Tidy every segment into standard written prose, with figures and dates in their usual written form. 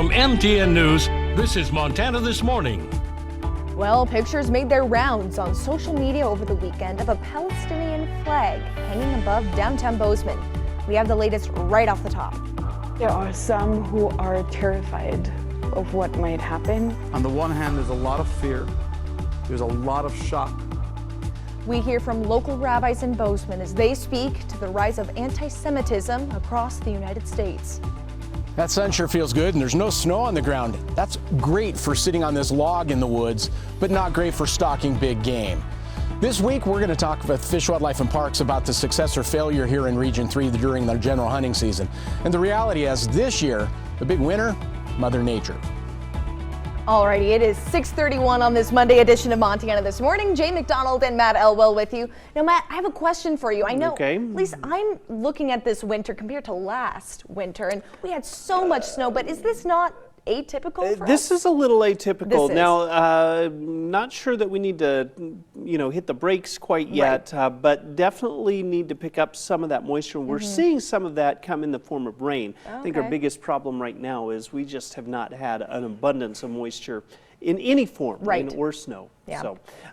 From MTN News, this is Montana This Morning. Well, pictures made their rounds on social media over the weekend of a Palestinian flag hanging above downtown Bozeman. We have the latest right off the top. There are some who are terrified of what might happen. On the one hand, there's a lot of fear. There's a lot of shock. We hear from local rabbis in Bozeman as they speak to the rise of anti-Semitism across the United States. That sun sure feels good, and there's no snow on the ground. That's great for sitting on this log in the woods, but not great for stalking big game. This week, we're going to talk with Fish, Wildlife, and Parks about the success or failure here in Region 3 during the general hunting season. And the reality is, this year, the big winner, Mother Nature. Alrighty, it is 6:31 on this Monday edition of Montana This Morning. Jay McDonald and Matt Elwell with you. Now, Matt, I have a question for you. I know, at least I'm looking at this winter compared to last winter, and we had so much snow, but is this not atypical for us? This is a little atypical. This is. Now, not sure that we need to, hit the brakes quite yet, but definitely need to pick up some of that moisture. We're seeing some of that come in the form of rain. I think our biggest problem right now is we just have not had an abundance of moisture in any form, rain or snow. Yeah.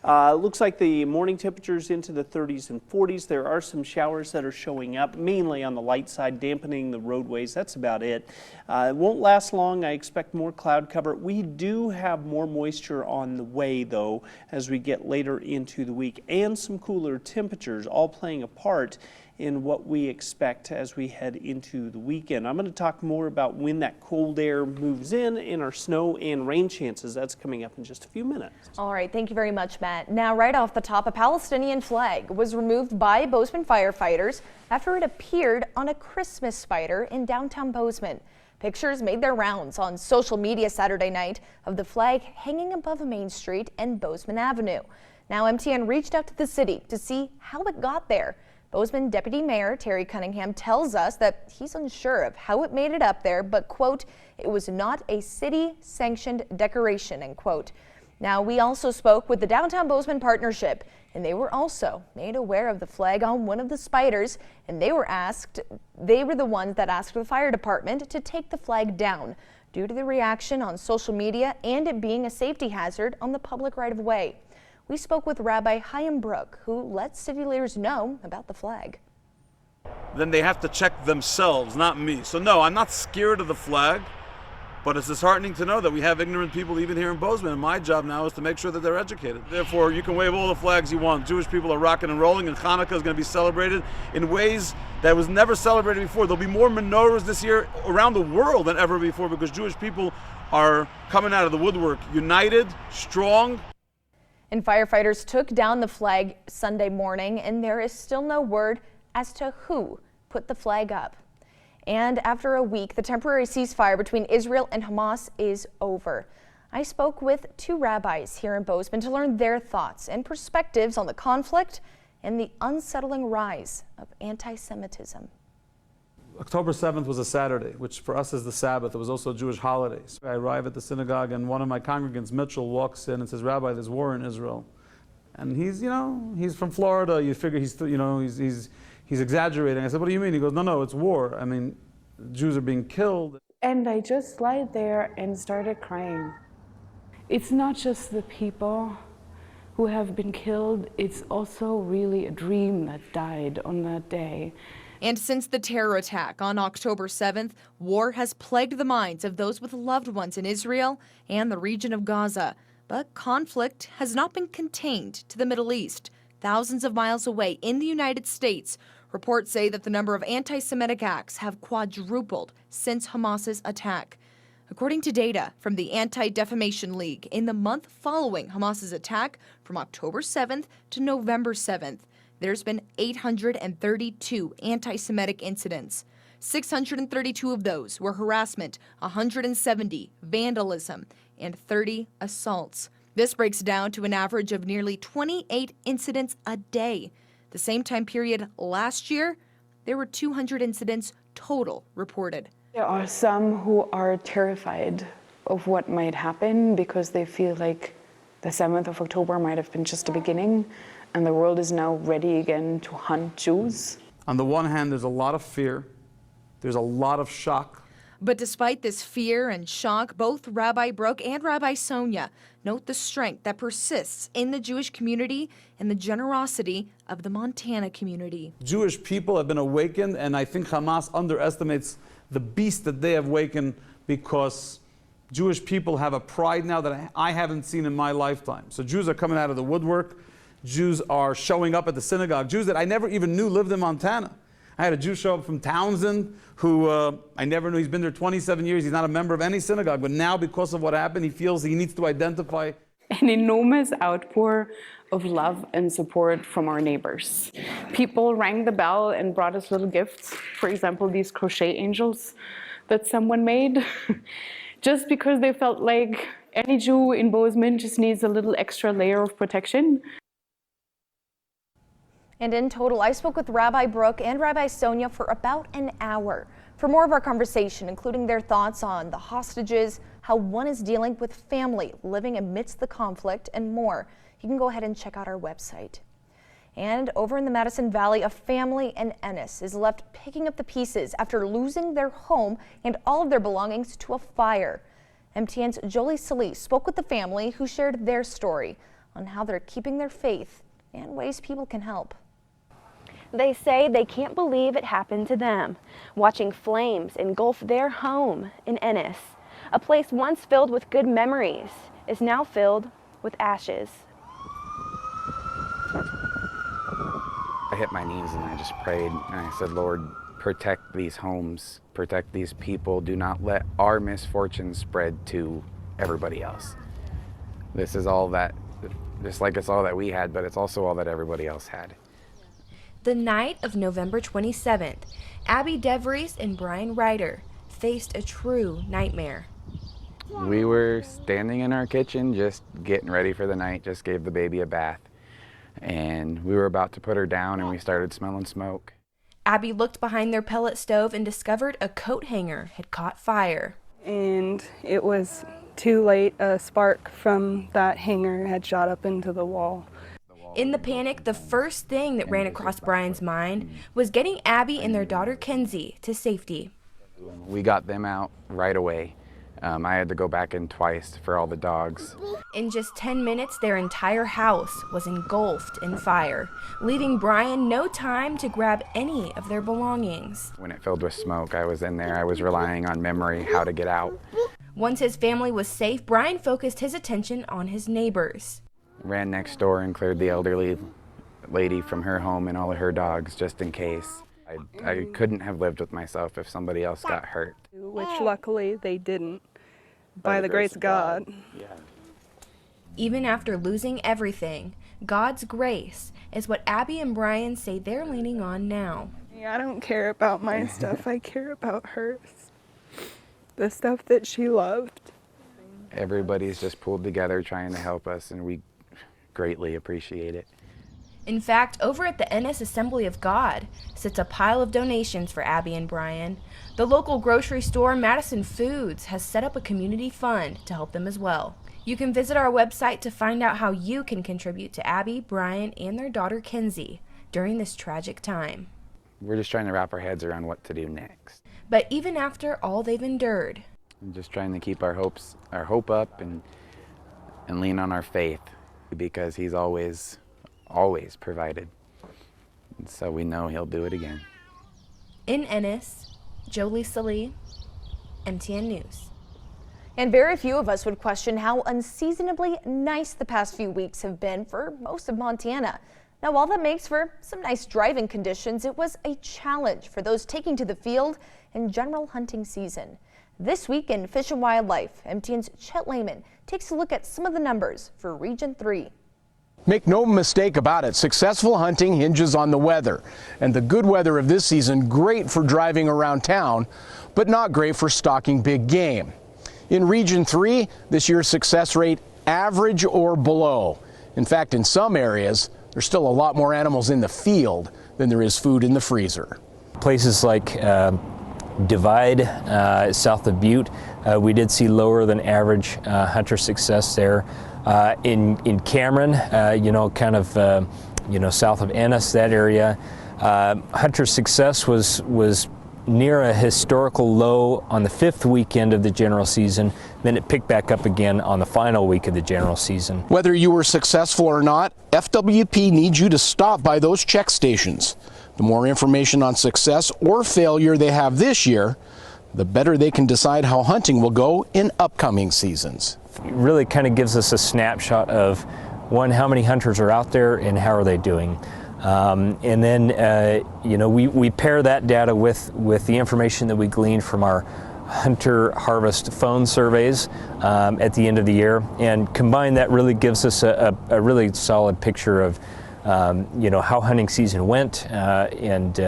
So looks like the morning temperatures into the 30s and 40s. There are some showers that are showing up, mainly on the light side, dampening the roadways. That's about it. It won't last long. I expect more cloud cover. We do have more moisture on the way, though, as we get later into the week, and some cooler temperatures, all playing a part in what we expect as we head into the weekend. I'm going to talk more about when that cold air moves in our snow and rain chances. That's coming up in just a few minutes. All right, thank you very much, Matt. Now, right off the top, a Palestinian flag was removed by Bozeman firefighters after it appeared on a Christmas spider in downtown Bozeman. Pictures made their rounds on social media Saturday night of the flag hanging above Main Street and Bozeman Avenue. Now, MTN reached out to the city to see how it got there. Bozeman Deputy Mayor Terry Cunningham tells us that he's unsure of how it made it up there, but, quote, it was not a city-sanctioned decoration, end quote. Now, we also spoke with the Downtown Bozeman Partnership, and they were also made aware of the flag on one of the spiders, and they were the ones that asked the fire department to take the flag down due to the reaction on social media and it being a safety hazard on the public right-of-way. We spoke with Rabbi Chaim Brook, who lets city leaders know about the flag. Then they have to check themselves, not me. So no, I'm not scared of the flag, but it's disheartening to know that we have ignorant people even here in Bozeman, and my job now is to make sure that they're educated. Therefore, you can wave all the flags you want. Jewish people are rocking and rolling, and Hanukkah is going to be celebrated in ways that was never celebrated before. There'll be more menorahs this year around the world than ever before because Jewish people are coming out of the woodwork united, strong. And firefighters took down the flag Sunday morning, and there is still no word as to who put the flag up. And after a week, the temporary ceasefire between Israel and Hamas is over. I spoke with two rabbis here in Bozeman to learn their thoughts and perspectives on the conflict and the unsettling rise of anti-Semitism. October 7th was a Saturday, which for us is the Sabbath. It was also a Jewish holiday. So I arrive at the synagogue, and one of my congregants, Mitchell, walks in and says, "Rabbi, there's war in Israel." And he's from Florida. You figure he's exaggerating. I said, "What do you mean?" He goes, No, it's war. I mean, Jews are being killed. And I just lied there and started crying. It's not just the people who have been killed, it's also really a dream that died on that day. And since the terror attack on October 7th, war has plagued the minds of those with loved ones in Israel and the region of Gaza. But conflict has not been contained to the Middle East. Thousands of miles away in the United States, reports say that the number of anti-Semitic acts have quadrupled since Hamas's attack. According to data from the Anti-Defamation League, in the month following Hamas's attack from October 7th to November 7th, there's been 832 anti-Semitic incidents. 632 of those were harassment, 170 vandalism, and 30 assaults. This breaks down to an average of nearly 28 incidents a day. The same time period last year, there were 200 incidents total reported. There are some who are terrified of what might happen because they feel like the 7th of October might have been just a beginning, and the world is now ready again to hunt Jews. On the one hand, there's a lot of fear. There's a lot of shock. But despite this fear and shock, both Rabbi Brooke and Rabbi Sonia note the strength that persists in the Jewish community and the generosity of the Montana community. Jewish people have been awakened, and I think Hamas underestimates the beast that they have awakened, because Jewish people have a pride now that I haven't seen in my lifetime. So Jews are coming out of the woodwork. Jews are showing up at the synagogue. Jews that I never even knew lived in Montana. I had a Jew show up from Townsend who I never knew. He's been there 27 years. He's not a member of any synagogue. But now, because of what happened, he feels he needs to identify. An enormous outpour of love and support from our neighbors. People rang the bell and brought us little gifts. For example, these crochet angels that someone made. Just because they felt like any Jew in Bozeman just needs a little extra layer of protection. And in total, I spoke with Rabbi Brooke and Rabbi Sonia for about an hour. For more of our conversation, including their thoughts on the hostages, how one is dealing with family living amidst the conflict, and more, you can go ahead and check out our website. And over in the Madison Valley, a family in Ennis is left picking up the pieces after losing their home and all of their belongings to a fire. MTN's Jolie Salee spoke with the family, who shared their story on how they're keeping their faith and ways people can help. They say they can't believe it happened to them, watching flames engulf their home in Ennis. A place once filled with good memories is now filled with ashes. I hit my knees and I just prayed, and I said, Lord, protect these homes, protect these people. Do not let our misfortune spread to everybody else. This is all that, just like it's all that we had, but it's also all that everybody else had. The night of November 27th, Abby DeVries and Brian Ryder faced a true nightmare. We were standing in our kitchen just getting ready for the night, just gave the baby a bath. And we were about to put her down and we started smelling smoke. Abby looked behind their pellet stove and discovered a coat hanger had caught fire. And it was too late. A spark from that hanger had shot up into the wall. In the panic, the first thing that ran across Brian's mind was getting Abby and their daughter Kenzie to safety. We got them out right away. I had to go back in twice for all the dogs. In just 10 minutes, their entire house was engulfed in fire, leaving Brian no time to grab any of their belongings. When it filled with smoke, I was in there. I was relying on memory, how to get out. Once his family was safe, Brian focused his attention on his neighbors. Ran next door and cleared the elderly lady from her home and all of her dogs, just in case. I couldn't have lived with myself if somebody else got hurt. Which luckily they didn't, by the grace of God. Yeah. Even after losing everything, God's grace is what Abby and Brian say they're leaning on now. Yeah, I don't care about my stuff, I care about hers. The stuff that she loved. Everybody's just pulled together trying to help us, and we greatly appreciate it. In fact, over at the Ennis Assembly of God sits a pile of donations for Abby and Brian. The local grocery store, Madison Foods, has set up a community fund to help them as well. You can visit our website to find out how you can contribute to Abby, Brian, and their daughter Kenzie during this tragic time. We're just trying to wrap our heads around what to do next. But even after all they've endured, I'm just trying to keep our hope up and lean on our faith, because he's always provided. And so we know he'll do it again. In Ennis, Jolie Salee, MTN News. And very few of us would question how unseasonably nice the past few weeks have been for most of Montana. Now, while that makes for some nice driving conditions, it was a challenge for those taking to the field in general hunting season. This week in Fish and Wildlife, MTN's Chet Lehman takes a look at some of the numbers for Region 3. Make no mistake about it, successful hunting hinges on the weather. And the good weather of this season, great for driving around town, but not great for stalking big game. In Region 3, this year's success rate average or below. In fact, in some areas, there's still a lot more animals in the field than there is food in the freezer. Places like Divide, south of Butte, we did see lower than average hunter success there. In Cameron, south of Ennis, that area, hunter success was near a historical low on the 5th weekend of the general season. Then it picked back up again on the final week of the general season. Whether you were successful or not, FWP needs you to stop by those check stations. The more information on success or failure they have this year, the better they can decide how hunting will go in upcoming seasons. It really kind of gives us a snapshot of, one, how many hunters are out there and how are they doing. And then, we pair that data with the information that we glean from our hunter harvest phone surveys at the end of the year, and combine that really gives us a really solid picture of, how hunting season went, and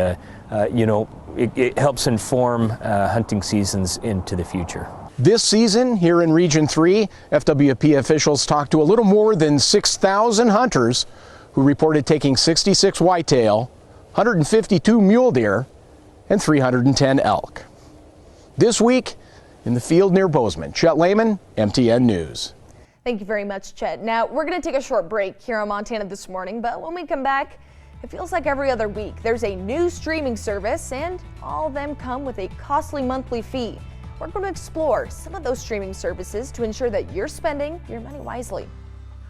it helps inform hunting seasons into the future. This season, here in Region 3, FWP officials talked to a little more than 6,000 hunters who reported taking 66 whitetail, 152 mule deer, and 310 elk. This week, in the field near Bozeman, Chet Lehman, MTN News. Thank you very much, Chet. Now, we're going to take a short break here on Montana This Morning, but when we come back, it feels like every other week there's a new streaming service, and all of them come with a costly monthly fee. We're going to explore some of those streaming services to ensure that you're spending your money wisely.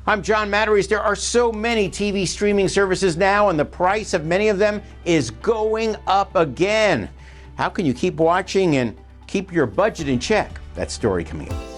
I'm John Matteries. There are so many TV streaming services now, and the price of many of them is going up again. How can you keep watching and keep your budget in check? That story coming up.